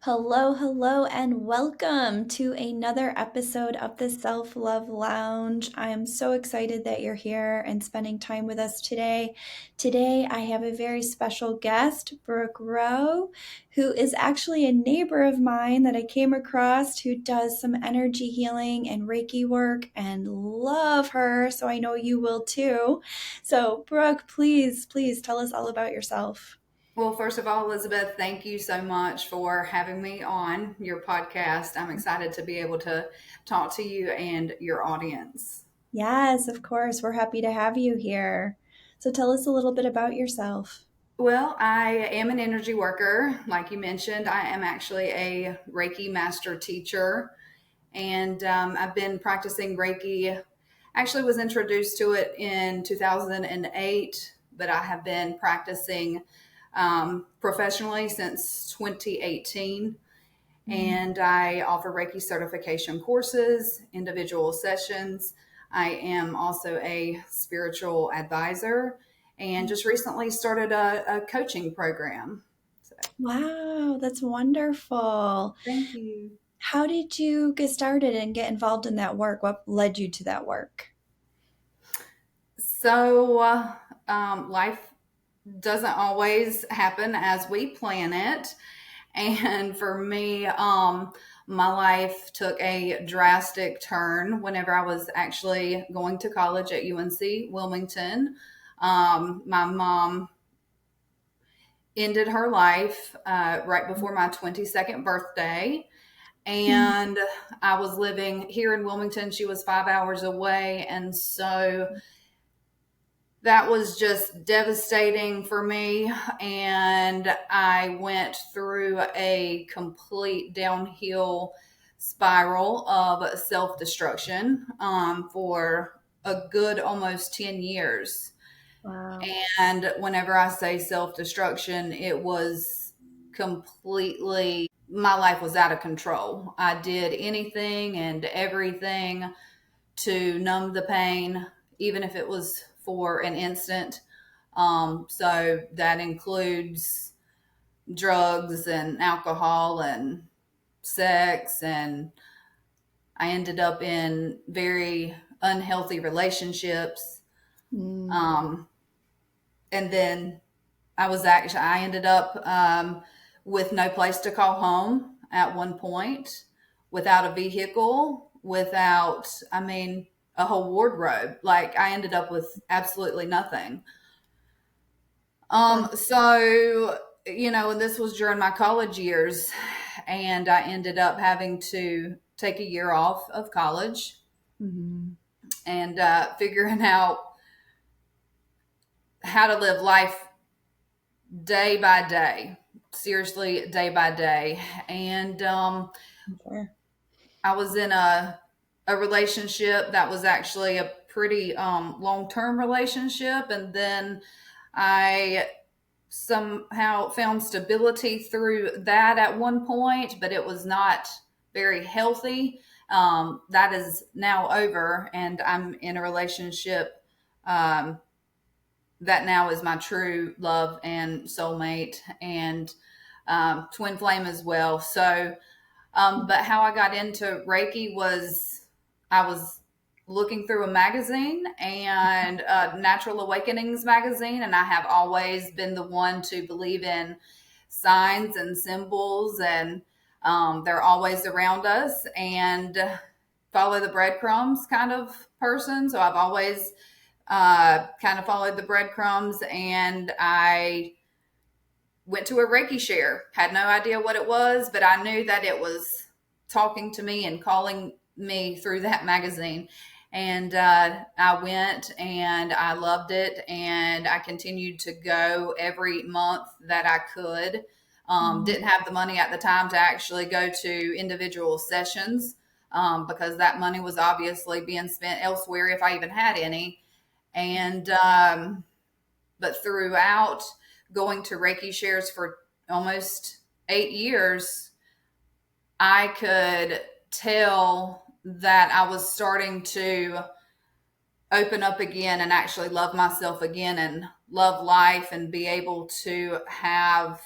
Hello, hello, and welcome to another episode of the Self Love Lounge. I am so excited that you're here and spending time with us today. Today, I have a very special guest, Brooke Rowe, who is actually a neighbor of mine that I came across who does some energy healing and Reiki work, and love her. So I know you will too. So, Brooke, please tell us all about yourself. Well, first of all, Elizabeth, thank you so much for having me on your podcast. I'm excited to be able to talk to you and your audience. Yes, of course. We're happy to have you here. So tell us a little bit about yourself. Well, I am an energy worker. Like you mentioned, I am actually a Reiki master teacher, and I've been practicing Reiki. Actually, was introduced to it in 2008, but I have been practicing professionally since 2018. Mm. And I offer Reiki certification courses, individual sessions. I am also a spiritual advisor and just recently started a coaching program. So Wow, that's wonderful. thank you. How did you get started and get involved in that work? What led you to that work? Life doesn't always happen as we plan it. And for me, my life took a drastic turn whenever I was actually going to college at UNC Wilmington. My mom ended her life right before my 22nd birthday. Mm. And I was living here in Wilmington. She was 5 hours away. And so that was just devastating for me. And I went through a complete downhill spiral of self destruction for a good almost 10 years. Wow. And whenever I say self destruction, it was completely, my life was out of control. I did anything and everything to numb the pain, even if it was for an instant. So that includes drugs and alcohol and sex. And I ended up in very unhealthy relationships. Mm. Um, and then I ended up with no place to call home at one point, without a vehicle, without, a whole wardrobe. Like I ended up with absolutely nothing. Wow. So, and this was during my college years, and I ended up having to take a year off of college Mhm. and figuring out how to live life day by day, seriously, day by day. And Sure. I was in a relationship that was actually a pretty long term relationship. And then I somehow found stability through that at one point, but it was not very healthy. That is now over, and I'm in a relationship um, that now is my true love and soulmate and twin flame as well. So, but how I got into Reiki was I was looking through a magazine and Natural Awakenings magazine, and I have always been the one to believe in signs and symbols, and they're always around us, and follow the breadcrumbs kind of person. So I've always kind of followed the breadcrumbs, and I went to a Reiki share. Had no idea what it was, but I knew that it was talking to me and calling me through that magazine. And I went and I loved it. And I continued to go every month that I could. Mm. Didn't have the money at the time to actually go to individual sessions because that money was obviously being spent elsewhere if I even had any. And but throughout going to Reiki shares for almost 8 years, I could tell that I was starting to open up again and actually love myself again and love life and be able to have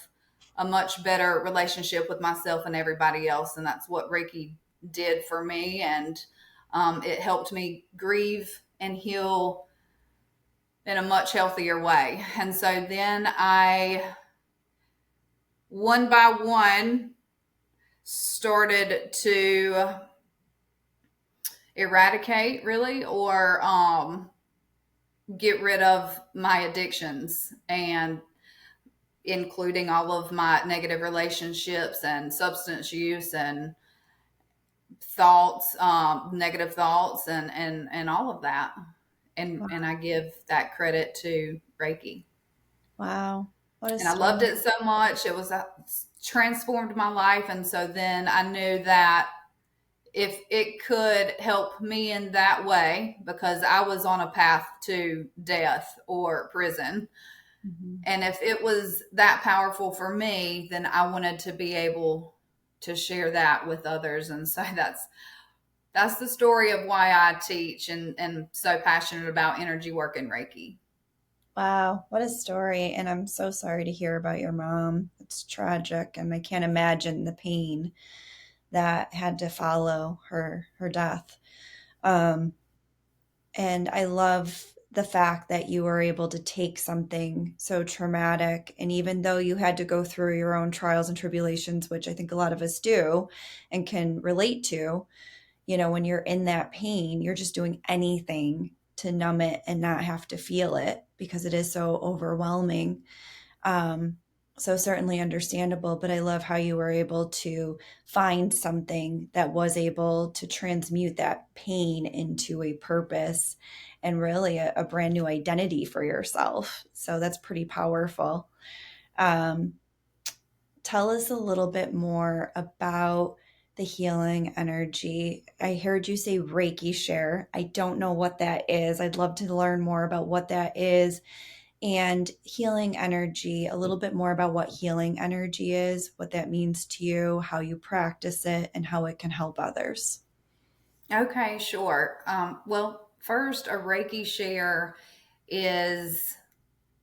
a much better relationship with myself and everybody else. And that's what Reiki did for me. And it helped me grieve and heal in a much healthier way. And so then I, one by one, started to eradicate, really, or get rid of my addictions, and including all of my negative relationships and substance use and thoughts, negative thoughts, and all of that. And I give that credit to Reiki. Wow. What a And I loved story. it so much. It was transformed my life. And so then I knew that if it could help me in that way, because I was on a path to death or prison, Mhm. and if it was that powerful for me, then I wanted to be able to share that with others. And so that's the story of why I teach and so passionate about energy work and Reiki. Wow, what a story. And I'm so sorry to hear about your mom. It's tragic, and I can't imagine the pain that had to follow her death. Um, and I love the fact that you were able to take something so traumatic, and even though you had to go through your own trials and tribulations, which I think a lot of us do and can relate to, when you're in that pain, you're just doing anything to numb it and not have to feel it because it is so overwhelming. Um, so certainly understandable, but I love how you were able to find something that was able to transmute that pain into a purpose and really a brand new identity for yourself. So that's pretty powerful. Um, Tell us a little bit more about the healing energy. I heard you say Reiki share. I don't know what that is. I'd love to learn more about what that is, and healing energy, a little bit more about what healing energy is, what that means to you, how you practice it, and how it can help others. Okay, sure. Well, first, a Reiki share is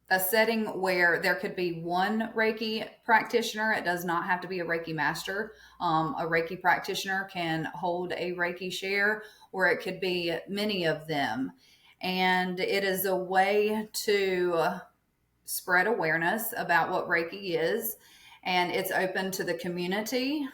a setting where there could be one Reiki practitioner. It does not have to be a Reiki master. A Reiki practitioner can hold a Reiki share, or it could be many of them. And it is a way to spread awareness about what Reiki is. And it's open to the community,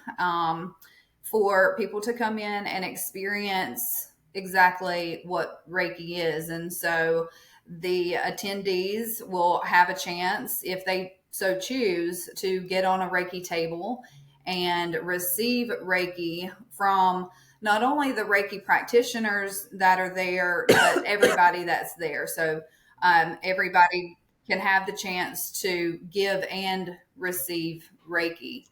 for people to come in and experience exactly what Reiki is. And so the attendees will have a chance, if they so choose, to get on a Reiki table and receive Reiki from not only the Reiki practitioners that are there, but everybody that's there. So everybody can have the chance to give and receive Reiki.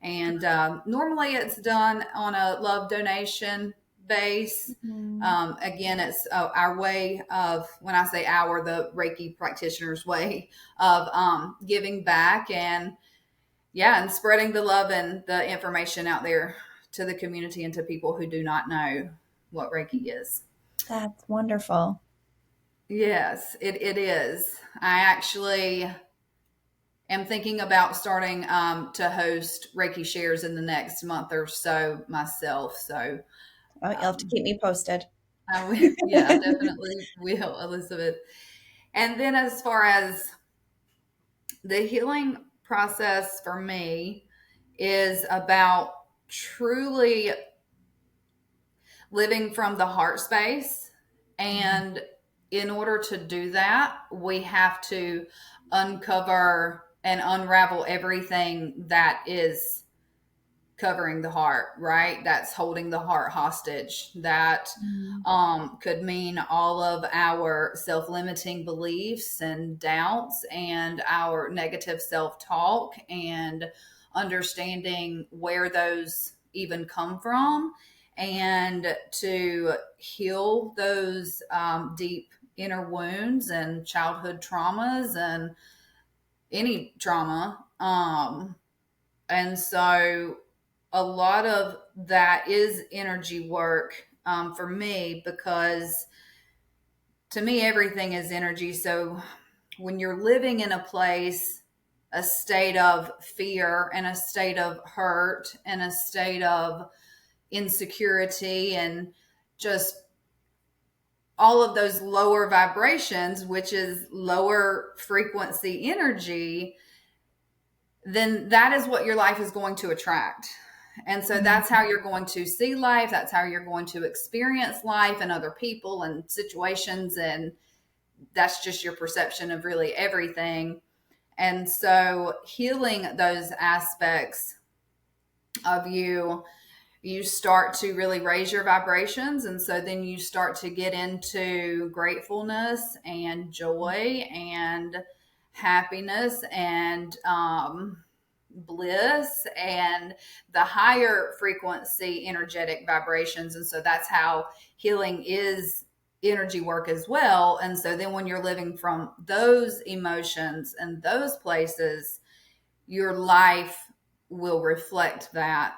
And normally it's done on a love donation base. Mhm. Again, it's our way of, when I say our, the Reiki practitioner's way of giving back, and yeah, and spreading the love and the information out there to the community and to people who do not know what Reiki is. That's wonderful. Yes, it is. I actually am thinking about starting to host Reiki shares in the next month or so myself. So, Oh, you'll have to um, keep me posted. yeah, definitely will, Elizabeth. And then, as far as the healing process for me, is about truly living from the heart space. Mhm. And in order to do that, we have to uncover and unravel everything that is covering the heart, right? That's holding the heart hostage. That Mhm. could mean all of our self limiting beliefs and doubts and our negative self talk, and understanding where those even come from, and to heal those deep inner wounds and childhood traumas and any trauma. And so a lot of that is energy work, for me, because to me, everything is energy. So when you're living in a place a state of fear and a state of hurt and a state of insecurity and just all of those lower vibrations, which is lower frequency energy, then that is what your life is going to attract. And so that's how you're going to see life. That's how you're going to experience life and other people and situations. And that's just your perception of really everything. And so healing those aspects of you, you start to really raise your vibrations. And so then you start to get into gratefulness and joy and happiness and bliss and the higher frequency energetic vibrations. And so that's how healing is energy work as well. And so then when you're living from those emotions and those places, your life will reflect that.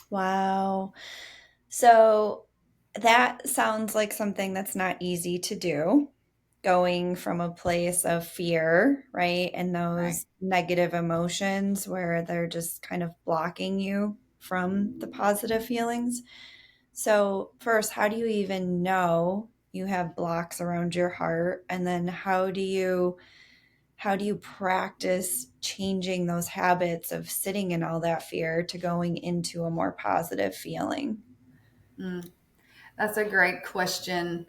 Wow. So that sounds like something that's not easy to do, going from a place of fear, right? And Right. those negative emotions where they're just kind of blocking you from the positive feelings. So, first, how do you even know you have blocks around your heart? And then how do you practice changing those habits of sitting in all that fear to going into a more positive feeling? Mm, that's a great question.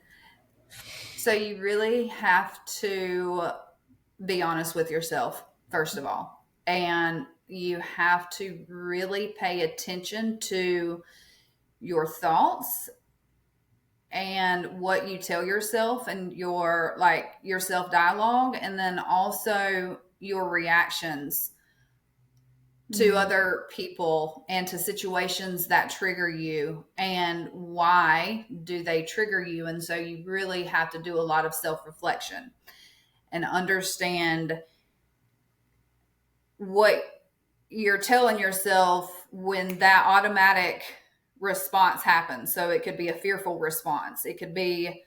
So you really have to be honest with yourself, first of all. And you have to really pay attention to your thoughts and what you tell yourself and your self dialogue, and then also your reactions to Mm-hmm. other people and to situations that trigger you, and why do they trigger you. And so you really have to do a lot of self reflection and understand what you're telling yourself when that automatic response happens. So it could be a fearful response, it could be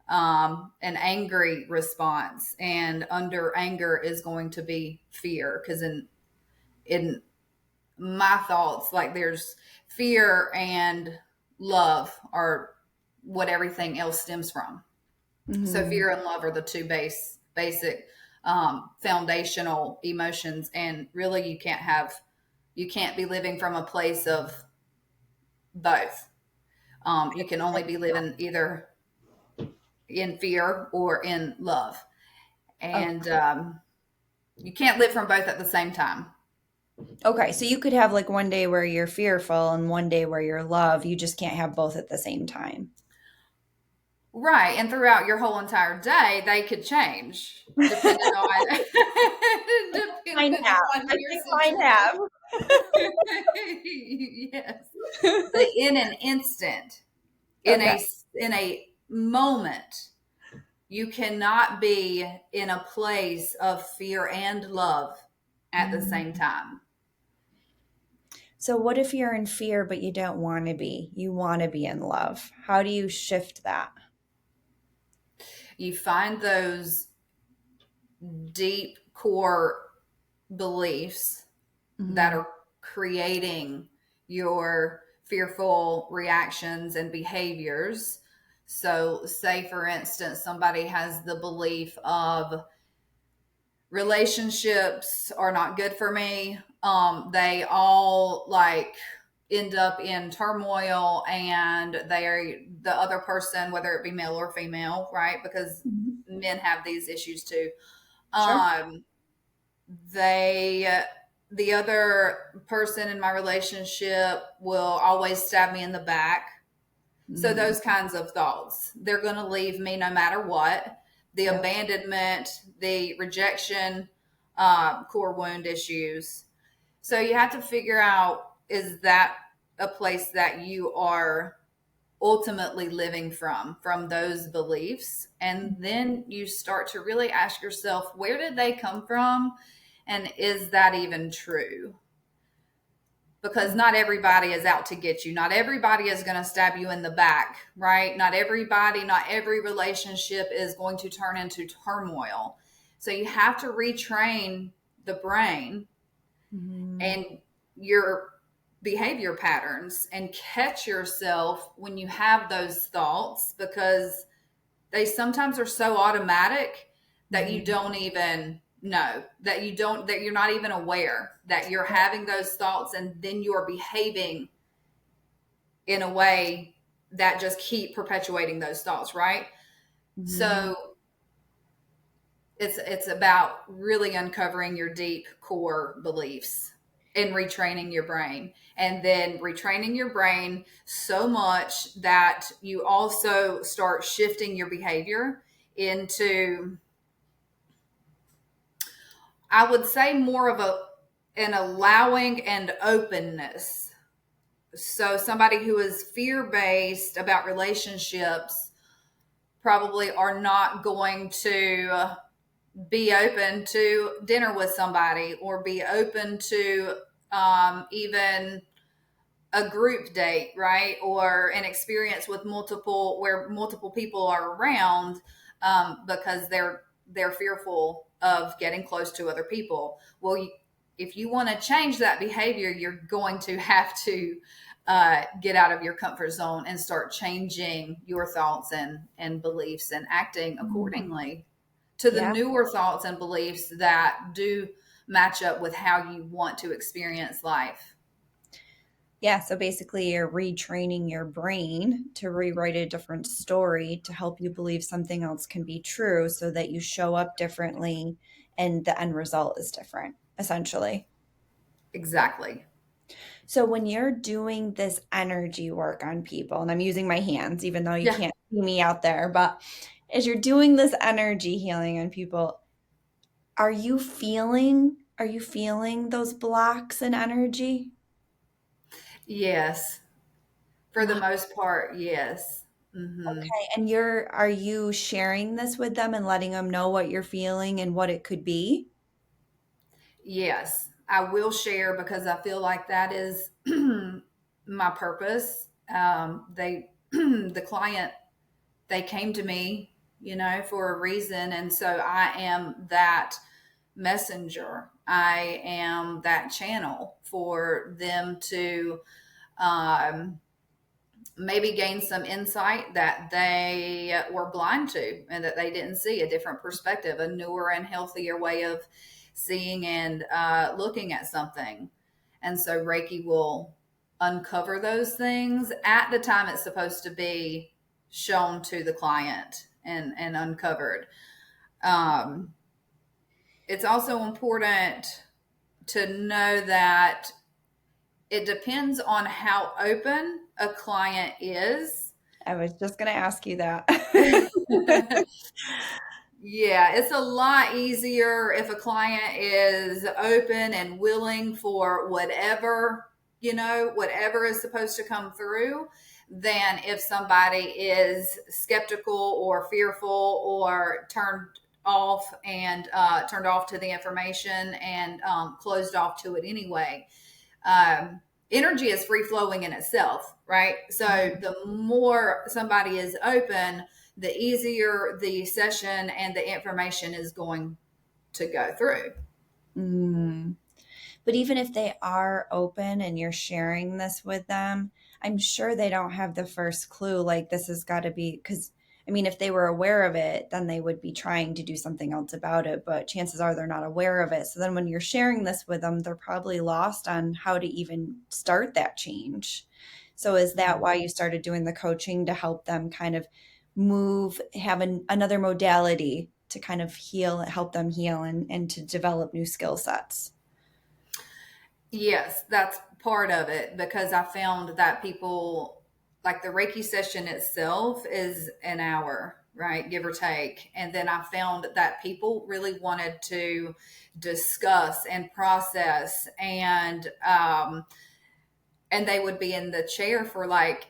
an angry response, and under anger is going to be fear, because in my thoughts, like, there's fear and love are what everything else stems from. So Mm-hmm. fear and love are the two basic foundational emotions, and really you can't be living from a place of both. You can only be living either in fear or in love, and you can't live from both at the same time. Okay, so you could have like one day where you're fearful and one day where you're love. You just can't have both at the same time. Right. And throughout your whole entire day, they could change depending on Mine depending have. on I your think mine have. situation. Yes. But in an instant, Okay. in a moment, you cannot be in a place of fear and love at the same Mm. time. So what if you're in fear but you don't want to be? You want to be in love. How do you shift that? You find those deep core beliefs that Mm. are creating your fearful reactions and behaviors. So, say for instance, somebody has the belief of relationships are not good for me. They all like end up in turmoil, and they're the other person, whether it be male or female, right? Because Mhm. men have these issues too. Sure. Um, they the other person in my relationship will always stab me in the back. So Mm. those kinds of thoughts, they're going to leave me no matter what. The Yep. abandonment, the rejection, core wound issues. So you have to figure out, is that a place that you are ultimately living from those beliefs? And then you start to really ask yourself, where did they come from, and is that even true? Because not everybody is out to get you, not everybody is going to stab you in the back, right? Not everybody, not every relationship is going to turn into turmoil. So you have to retrain the brain Mhm. and your behavior patterns and catch yourself when you have those thoughts, because they sometimes are so automatic that you Mhm. don't even know, that you're not even aware that you're having those thoughts, and then you're behaving in a way that just keep perpetuating those thoughts, right? Mhm. So it's about really uncovering your deep core beliefs and retraining your brain, and then retraining your brain so much that you also start shifting your behavior into, I would say, more of an allowing and openness. So somebody who is fear based about relationships probably are not going to be open to dinner with somebody, or be open to even a group date, right? Or an experience with multiple, where multiple people are around, because they're fearful of getting close to other people. Well, if you want to change that behavior, you're going to have to get out of your comfort zone and start changing your thoughts and beliefs and acting Mhm. accordingly to the Yeah. newer thoughts and beliefs that do match up with how you want to experience life. Yeah, so basically you're retraining your brain to rewrite a different story to help you believe something else can be true so that you show up differently and the end result is different, essentially. Exactly. So when you're doing this energy work on people, and I'm using my hands, even though you Yeah. can't see me out there, but as you're doing this energy healing on people, are you feeling those blocks in energy? Yes. For the Wow. most part, yes. Hmm. Okay. And are you sharing this with them and letting them know what you're feeling and what it could be? Yes. I will share, because I feel like that is my purpose. The client, they came to me, for a reason. And so I am that messenger. I am that channel for them to um, maybe gain some insight that they were blind to, and that they didn't see a different perspective, a newer and healthier way of seeing and looking at something. And so Reiki will uncover those things at the time it's supposed to be shown to the client and uncovered. Um, it's also important to know that it depends on how open a client is. I was just going to ask you that. Yeah, it's a lot easier if a client is open and willing for whatever is supposed to come through, than if somebody is skeptical or fearful, or turned off to the information, and closed off to it anyway. um, Energy is free flowing in itself, right? So the more somebody is open, the easier the session and the information is going to go through. Mm. But even if they are open and you're sharing this with them, I'm sure they don't have the first clue. Like, this has got to be because, I mean, if they were aware of it, then they would be trying to do something else about it. But chances are they're not aware of it. So then when you're sharing this with them, they're probably lost on how to even start that change. So is that why you started doing the coaching to help them kind of have another modality to kind of help them heal and to develop new skill sets? Yes, that's part of it, because I found that people, like, the Reiki session itself is an hour, right? Give or take. And then I found that people really wanted to discuss and process, and they would be in the chair for like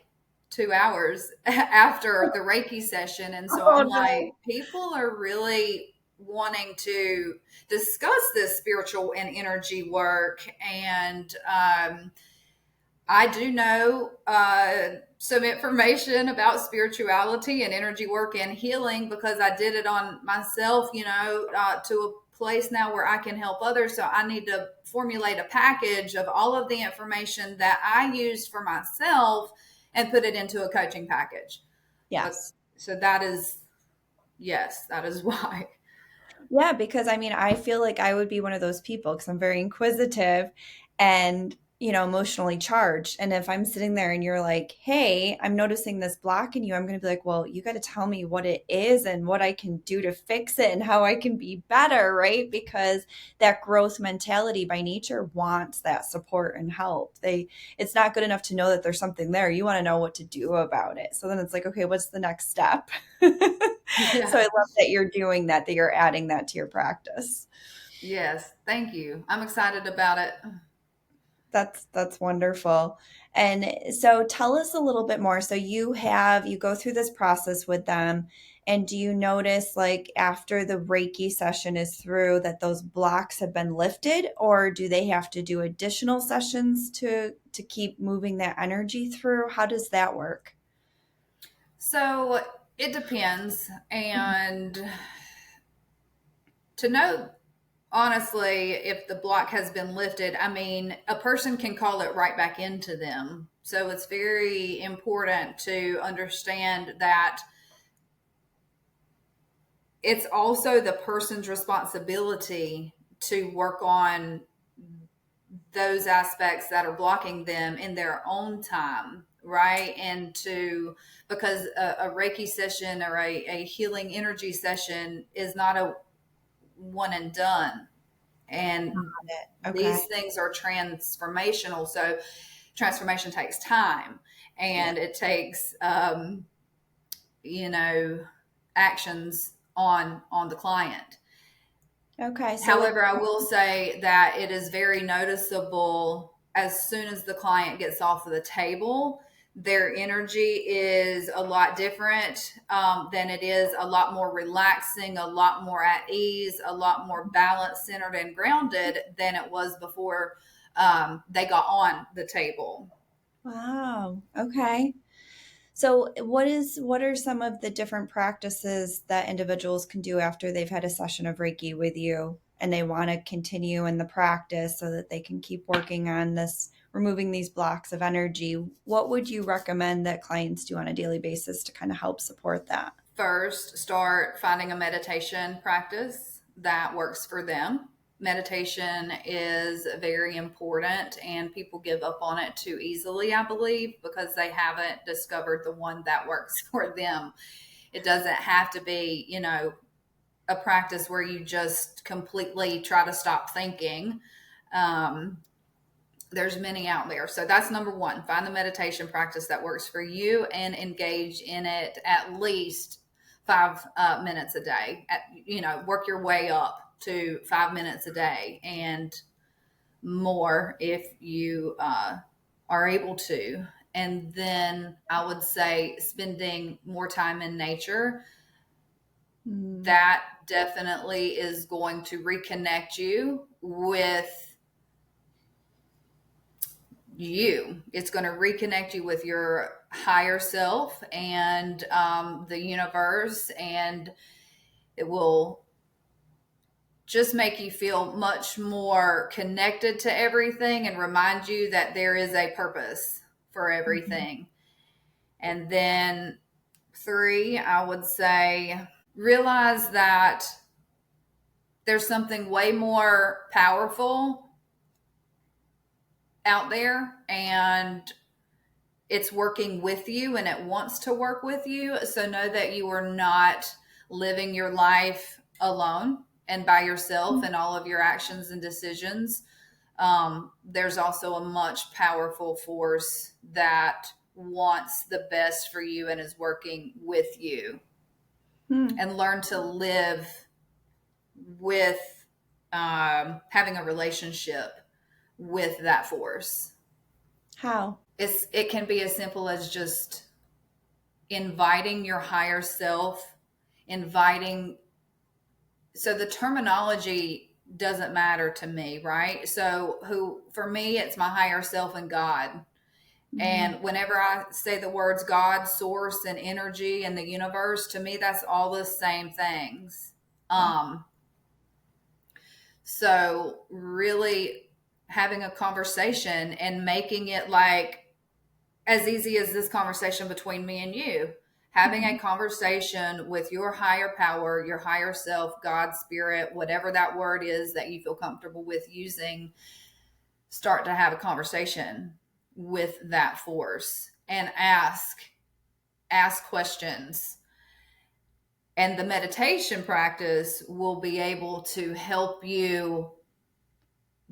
2 hours after the Reiki session. And so Oh I'm no. like, people are really wanting to discuss this spiritual and energy work. And I do know some information about spirituality and energy work and healing because I did it on myself, to a place now where I can help others. So I need to formulate a package of all of the information that I used for myself and put it into a coaching package. But Yes. so that is, yes, that is why. Yeah, because I mean, I feel like I would be one of those people because I'm very inquisitive and, emotionally charged. And if I'm sitting there and you're like, hey, I'm noticing this block in you, I'm going to be like, well, you got to tell me what it is and what I can do to fix it and how I can be better, right? Because that growth mentality by nature wants that support and help. It's not good enough to know that there's something there. You want to know what to do about it. So then it's like, okay, what's the next step? So I Yeah. love that you're doing that, that you're adding that to your practice. Yes. Thank you. I'm excited about it. That's wonderful. And so tell us a little bit more. So you go through this process with them, and do you notice like after the Reiki session is through that those blocks have been lifted, or do they have to do additional sessions to keep moving that energy through? How does that work? So it depends. And to know honestly if the block has been lifted, I mean, a person can call it right back into them. So it's very important to understand that it's also the person's responsibility to work on those aspects that are blocking them in their own time, right? And to, because a Reiki session or a healing energy session is not a one and done. And Got it. Okay. these things are transformational. So transformation takes time Yeah. and it takes, you know, actions on the client. Okay. So with However, I will say that it is very noticeable as soon as the client gets off of the table. Their energy is a lot different than it is a lot more relaxing, a lot more at ease, a lot more balanced, centered, and grounded than it was before they got on the table. wow. Okay. So what are some of the different practices that individuals can do after they've had a session of Reiki with you and they want to continue in the practice so that they can keep working on this, removing these blocks of energy? What would you recommend that clients do on a daily basis to kind of help support that? First, start finding a meditation practice that works for them. Meditation is very important, and people give up on it too easily, I believe, because they haven't discovered the one that works for them. It doesn't have to be, a practice where you just completely try to stop thinking. Um, there's many out there. So that's number one. Find the meditation practice that works for you and engage in it at least 5 minutes a day. Work your way up to 5 minutes a day and more if you are able to. And then I would say spending more time in nature. Mm, That definitely is going to reconnect you with you. It's going to reconnect you with your higher self and the universe, and it will just make you feel much more connected to everything and remind you that there is a purpose for mhm, everything. And then, three, I would say realize that there's something way more powerful out there, and it's working with you and it wants to work with you. So know that you are not living your life alone and by yourself and all of your actions and decisions. There's also a much powerful force that wants the best for you and is working with you. mm. And learn to live with having a relationship with that force. How? It can be as simple as just inviting your higher self, inviting. So the terminology doesn't matter to me, right? So who, for me, it's my higher self and God. Mm-hmm. And whenever I say the words God, source, and energy and the universe, to me, that's all the same things. Um, so really having a conversation and making it like as easy as this conversation between me and you, having a conversation with your higher power, your higher self, God, spirit, whatever that word is that you feel comfortable with using, start to have a conversation with that force and ask questions. And the meditation practice will be able to help you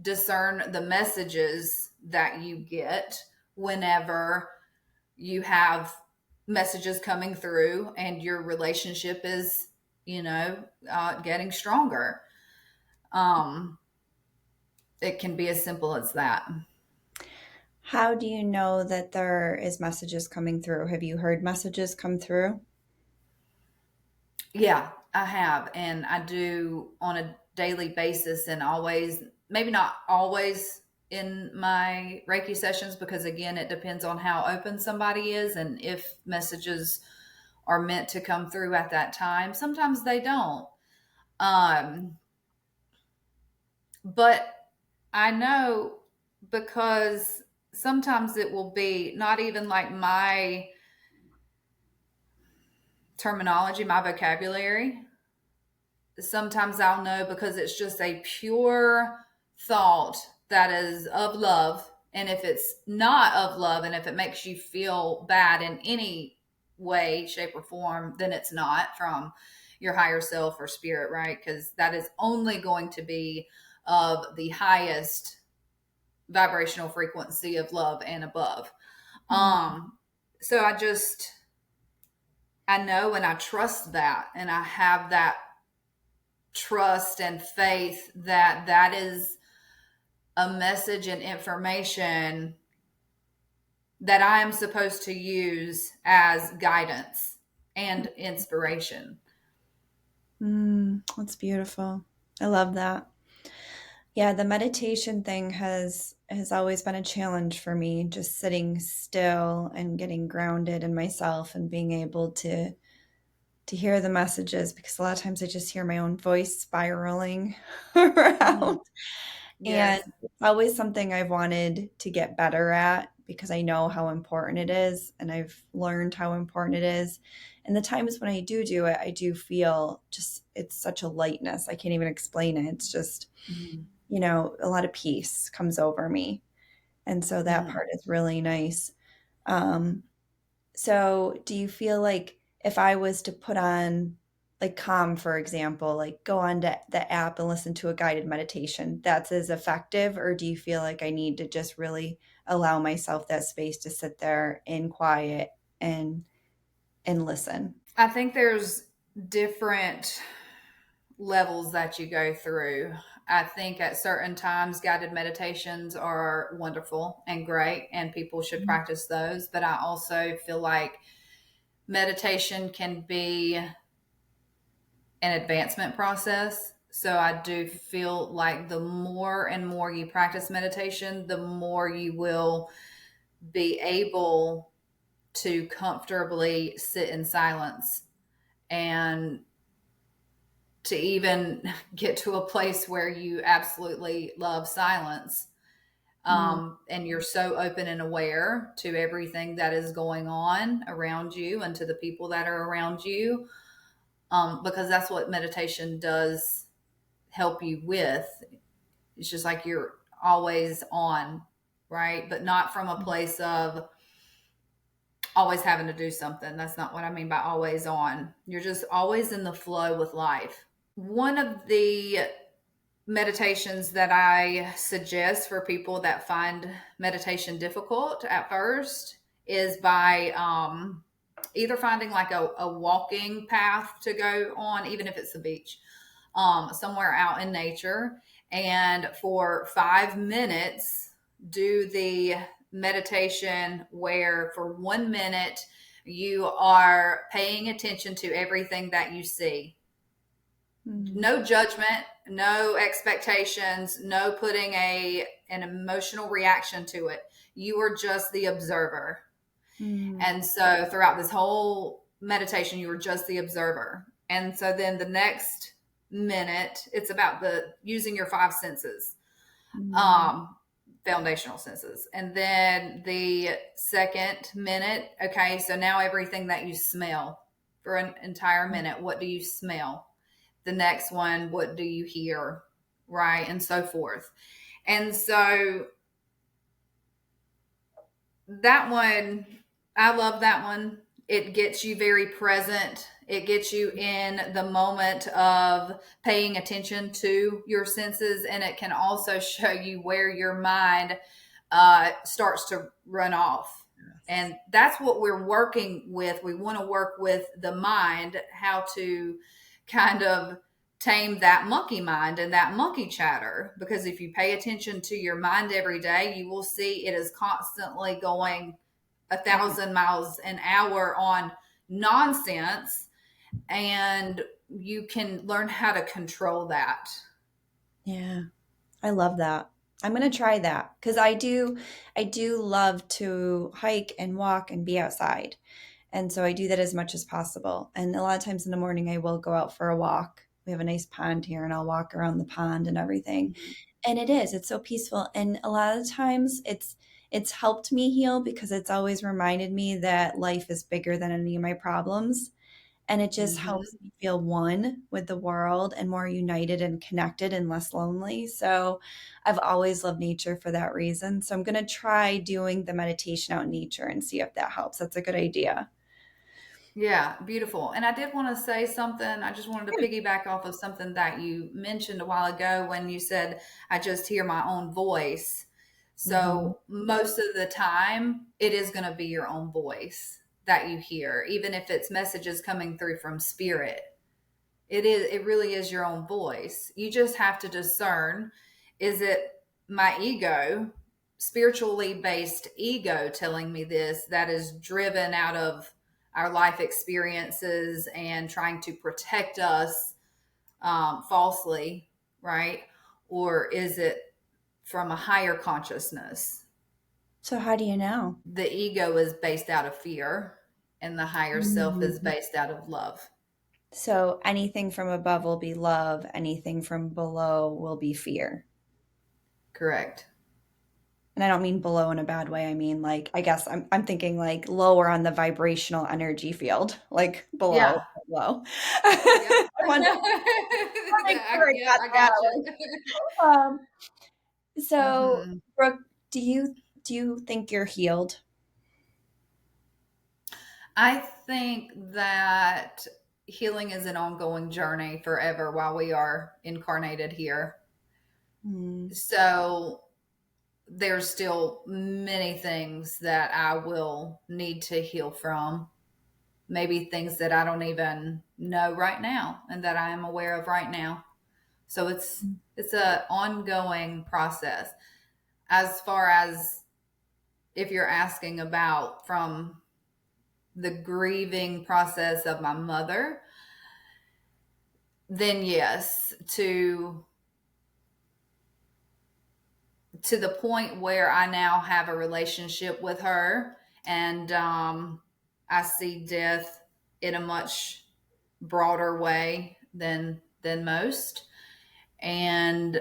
discern the messages that you get whenever you have messages coming through and your relationship is, getting stronger. Um, it can be as simple as that. How do you know that there is messages coming through? Have you heard messages come through? Yeah, I have. And I do on a daily basis, and always, maybe not always in my Reiki sessions, because again, it depends on how open somebody is and if messages are meant to come through at that time. Sometimes they don't. Um, but I know because sometimes it will be not even like my terminology, my vocabulary. Sometimes I'll know because it's just a pure thought that is of love. And if it's not of love and if it makes you feel bad in any way, shape, or form, then it's not from your higher self or spirit, right? Because that is only going to be of the highest vibrational frequency of love and above. Mm-hmm. Um, so I know and I trust that, and I have that trust and faith that that is a message and information that I am supposed to use as guidance and inspiration. That's beautiful. I love that. Yeah, the meditation thing has always been a challenge for me, just sitting still and getting grounded in myself and being able to hear the messages because a lot of times I just hear my own voice spiraling Mhm. around. And Yes. it's always something I've wanted to get better at because I know how important it is and I've learned how important it is. And the times when I do it, I do feel just it's such a lightness. I can't even explain it. It's just, Mhm. a lot of peace comes over me. And so that Mhm. part is really nice. Um, so do you feel like if I was to put on like Calm, for example, like go on to the app and listen to a guided meditation, that's as effective? Or do you feel like I need to just really allow myself that space to sit there in quiet and listen? I think there's different levels that you go through. I think at certain times, guided meditations are wonderful and great, and people should practice those. But I also feel like meditation can be an advancement process. So I do feel like the more and more you practice meditation, the more you will be able to comfortably sit in silence and to even get to a place where you absolutely love silence. Mm, And you're so open and aware to everything that is going on around you and to the people that are around you, because that's what meditation does help you with. It's just like you're always on, right? But not from a place of always having to do something. That's not what I mean by always on. You're just always in the flow with life. One of the meditations that I suggest for people that find meditation difficult at first is by either finding like a walking path to go on, even if it's the beach, somewhere out in nature. And for 5 minutes, do the meditation where for 1 minute you are paying attention to everything that you see. Mm. No judgment, no expectations, no putting an emotional reaction to it. You are just the observer. Mm. And so throughout this whole meditation, you were just the observer. And so then the next minute, it's about the using your five senses, Mm. um, foundational senses. And then the second minute, okay, so now everything that you smell for an entire minute, what do you smell? The next one, what do you hear? Right. And so forth. And so that one, I love that one. It gets you very present. It gets you in the moment of paying attention to your senses, and it can also show you where your mind starts to run off. Yes. And that's what we're working with. We want to work with the mind, how to kind of tame that monkey mind and that monkey chatter. Because if you pay attention to your mind every day, you will see it is constantly going 1,000 miles an hour on nonsense, and you can learn how to control that. Yeah. I love that. I'm going to try that because I do love to hike and walk and be outside. And so I do that as much as possible. And a lot of times in the morning I will go out for a walk. We have a nice pond here and I'll walk around the pond and everything. And it's so peaceful. And a lot of times it's helped me heal because it's always reminded me that life is bigger than any of my problems. And it just helps Mm-hmm. me feel one with the world and more united and connected and less lonely. So I've always loved nature for that reason. So I'm going to try doing the meditation out in nature and see if that helps. That's a good idea. Yeah, beautiful. And I did want to say something. I just wanted to piggyback off of something that you mentioned a while ago when you said, I just hear my own voice. Hmm. So, most of the time, it is going to be your own voice that you hear, even if it's messages coming through from spirit. It really is your own voice. You just have to discern, is it my ego, spiritually based ego telling me this, that is driven out of our life experiences and trying to protect us falsely, right? Or is it from a higher consciousness? So how do you know? The ego is based out of fear, and the higher self is Mhm. based out of love. So anything from above will be love, anything from below will be fear. Correct. And I don't mean below in a bad way. I mean like I guess I'm thinking like lower on the vibrational energy field, like Yeah. below. Yep. I want to make sure I Yep, got I that. got you. So Hmm. Brooke, do you think you're healed? I think that healing is an ongoing journey forever while we are incarnated here. Mm. So there's still many things that I will need to heal from. Maybe things that I don't even know right now and that I am aware of right now. So it's a ongoing process. As far as if you're asking about from the grieving process of my mother, then yes, to the point where I now have a relationship with her, and I see death in a much broader way than most. And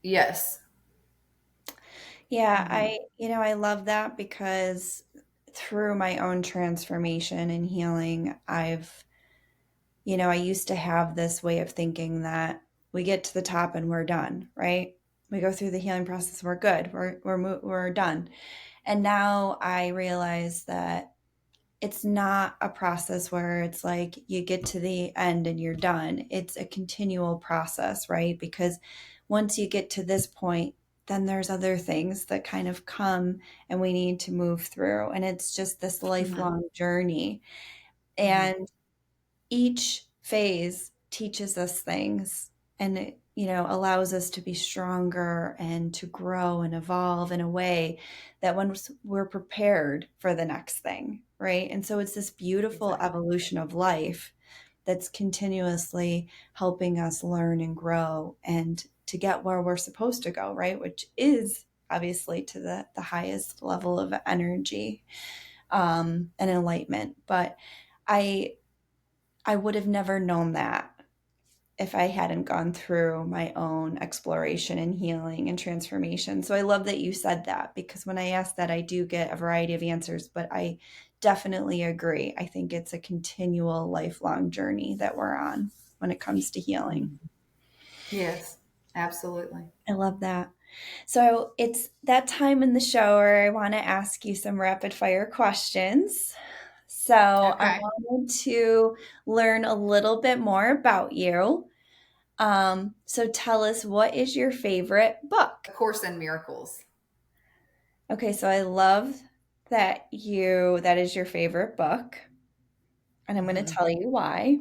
yes. Yeah, Hmm. I love that because through my own transformation and healing, I used to have this way of thinking that we get to the top and we're done, right? We go through the healing process, we're good, we're done. And now I realize that it's not a process where it's like you get to the end and you're done. It's a continual process, right? Because once you get to this point, then there's other things that kind of come and we need to move through. And it's just this Hmm. lifelong journey. Hmm. And each phase teaches us things and it allows us to be stronger and to grow and evolve in a way that once we're prepared for the next thing, right? And so it's this beautiful Exactly. evolution of life that's continuously helping us learn and grow and to get where we're supposed to go, right? Which is obviously to the highest level of energy and enlightenment. But I I would have never known that if I hadn't gone through my own exploration and healing and transformation. So I love that you said that, because when I ask that, I do get a variety of answers, but I definitely agree. I think it's a continual lifelong journey that we're on when it comes to healing. Mhm. Yes, absolutely. I love that. So it's that time in the show where I want to ask you some rapid fire questions. So I Okay. wanted to learn a little bit more about you. So tell us, what is your favorite book? A Course in Miracles. Okay, so I love that is your favorite book, and I'm going to Mhm. tell you why.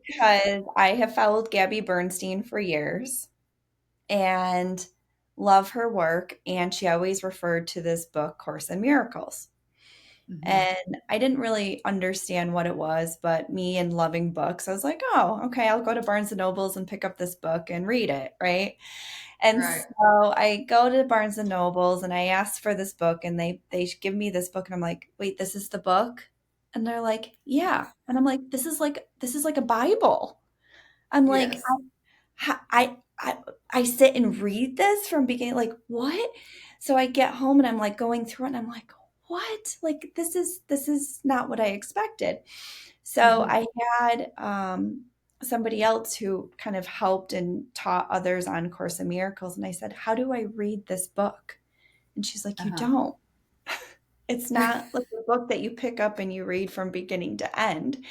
Because I have followed Gabby Bernstein for years and love her work, and she always referred to this book, Course in Miracles. Mhm. And I didn't really understand what it was, but me and loving books, I was like, oh, okay, I'll go to Barnes and Nobles and pick up this book and read it, right? And Right. so I go to Barnes and Nobles and I ask for this book, and they give me this book, and I'm like, wait, this is the book? And they're like, yeah. And I'm like, this is like a Bible. I'm like, Yes. I sit and read this from beginning, like, what? So I get home and I'm like going through it and I'm like, what? Like, this is not what I expected. So Mhm. I had somebody else who kind of helped and taught others on Course in Miracles. And I said, how do I read this book? And she's like, you Uh-huh. don't. It's not like a book that you pick up and you read from beginning to end.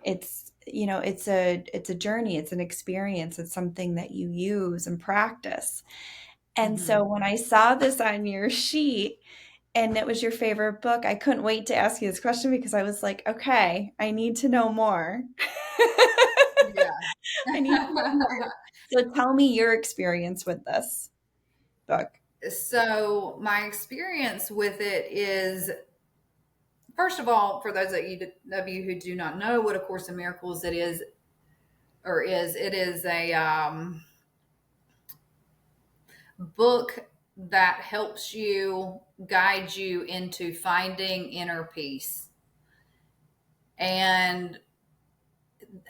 It's a journey, it's an experience, it's something that you use and practice. And so Mhm. when I saw this on your sheet and it was your favorite book, I couldn't wait to ask you this question, because I was like, okay, I need to know more. Yeah. I need to know more. So tell me your experience with this book. So my experience with it is, first of all, for those of you who do not know what A Course in Miracles it is, it is a book that helps you guide you into finding inner peace. And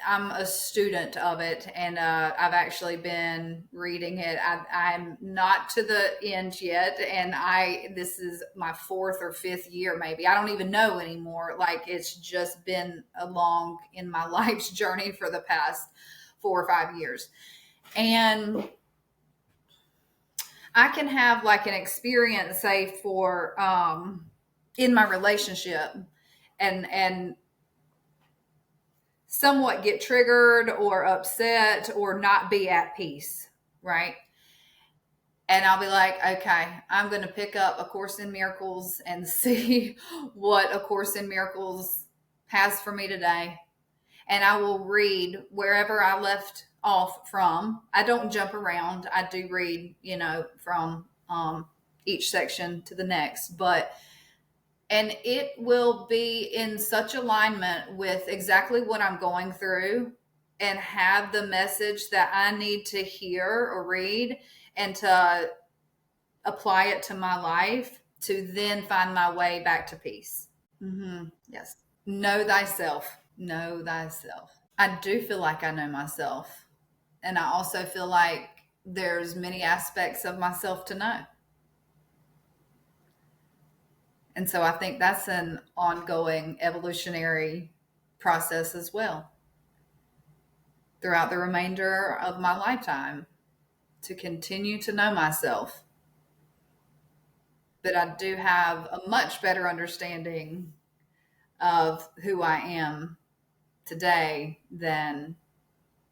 I'm a student of it, and I've actually been reading it. I'm not to the end yet, and I this is my fourth or fifth year, maybe. I don't even know anymore. Like, it's just been along in my life's journey for the past 4 or 5 years, and I can have like an experience, say, for in my relationship, and somewhat get triggered or upset or not be at peace, right? And I'll be like, okay, I'm going to pick up A Course in Miracles and see what A Course in Miracles has for me today. And I will read wherever I left off from. I don't jump around. I do read, from each section to the next, and it will be in such alignment with exactly what I'm going through and have the message that I need to hear or read and to apply it to my life to then find my way back to peace. Yes. Know thyself. Know thyself. I do feel like I know myself. And I also feel like there's many aspects of myself to know. And so I think that's an ongoing evolutionary process as well throughout the remainder of my lifetime, to continue to know myself. But I do have a much better understanding of who I am today than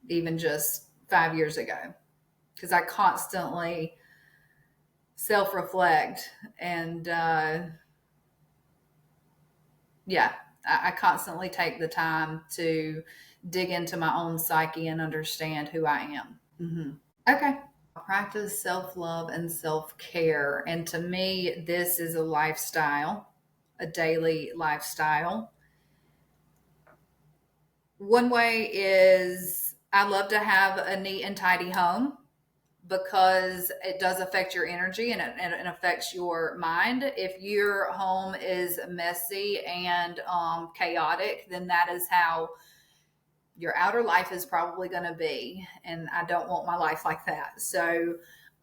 even just 5 years ago, because I constantly self reflect and, yeah, I constantly take the time to dig into my own psyche and understand who I am. Okay. Practice self love and self care. And to me, this is a lifestyle, a daily lifestyle. one way is I love to have a neat and tidy home because it does affect your energy and it affects your mind. If your home is messy and chaotic, then that is how your outer life is probably going to be. And I don't want my life like that. So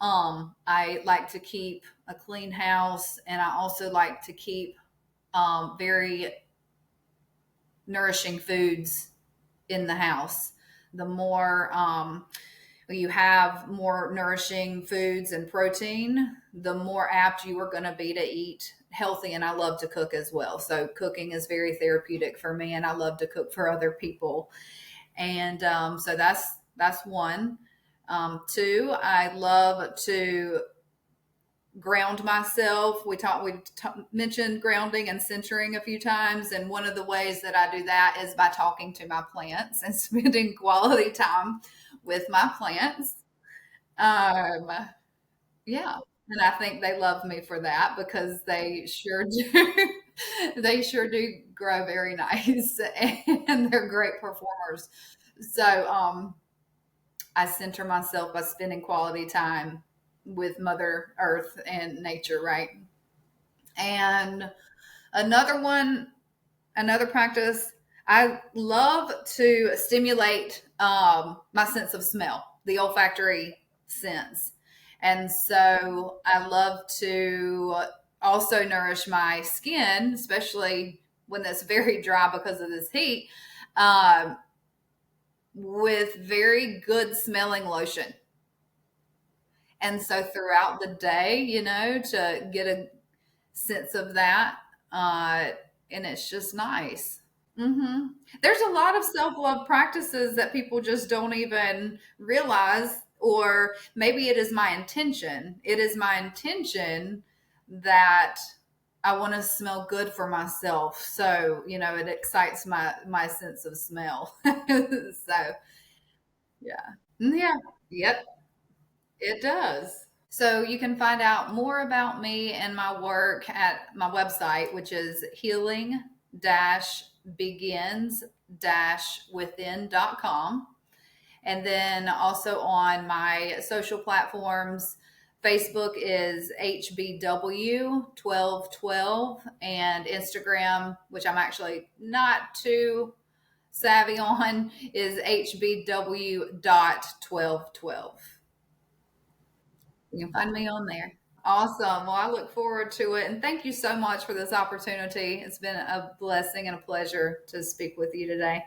I like to keep a clean house, and I also like to keep very nourishing foods in the house. The more you have more nourishing foods and protein, the more apt you are going to be to eat healthy. And I love to cook as well. So cooking is very therapeutic for me, and I love to cook for other people. And so that's one. Two, I love to ground myself. Mentioned grounding and centering a few times, and one of the ways that I do that is by talking to my plants and spending quality time with my plants. Um, yeah, and I think they love me for that because they sure do. They sure do grow very nice, and they're great performers. So I center myself by spending quality time with Mother Earth and nature, right? And another one, another practice, I love to stimulate my sense of smell, the olfactory sense. And so I love to also nourish my skin, especially when it's very dry because of this heat, um, with very good smelling lotion. And so throughout the day, to get a sense of that, uh, and it's just nice. There's a lot of self love practices that people just don't even realize, or maybe it is my intention. It is my intention that I want to smell good for myself. So, it excites my sense of smell. So, yeah. Yeah. Yep, it does. So you can find out more about me and my work at my website, which is healing begins within.com. And then also on my social platforms, Facebook is HBW1212, and Instagram, which I'm actually not too savvy on, is HBW.1212. You can find me on there. Awesome. Well, I look forward to it. And thank you so much for this opportunity. It's been a blessing and a pleasure to speak with you today.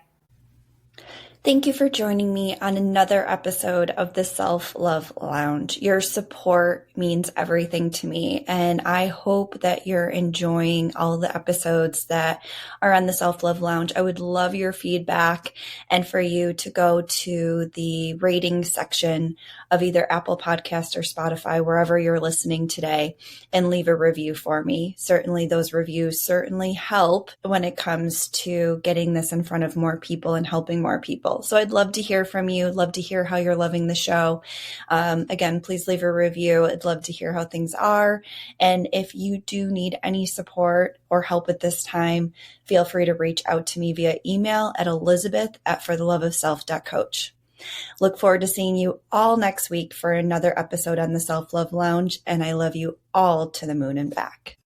Thank you for joining me on another episode of the Self Love Lounge. Your support means everything to me, and I hope that you're enjoying all the episodes that are on the Self Love Lounge. I would love your feedback and for you to go to the rating section of either Apple Podcast or Spotify, wherever you're listening today, and leave a review for me. Certainly, those reviews certainly help when it comes to getting this in front of more people and helping more people. So I'd love to hear from you. Love to hear how you're loving the show. Again, please leave a review. I'd love to hear how things are. And if you do need any support or help at this time, feel free to reach out to me via email at elizabeth@fortheloveofself.coach. Look forward to seeing you all next week for another episode on the Self Love Lounge. And I love you all to the moon and back.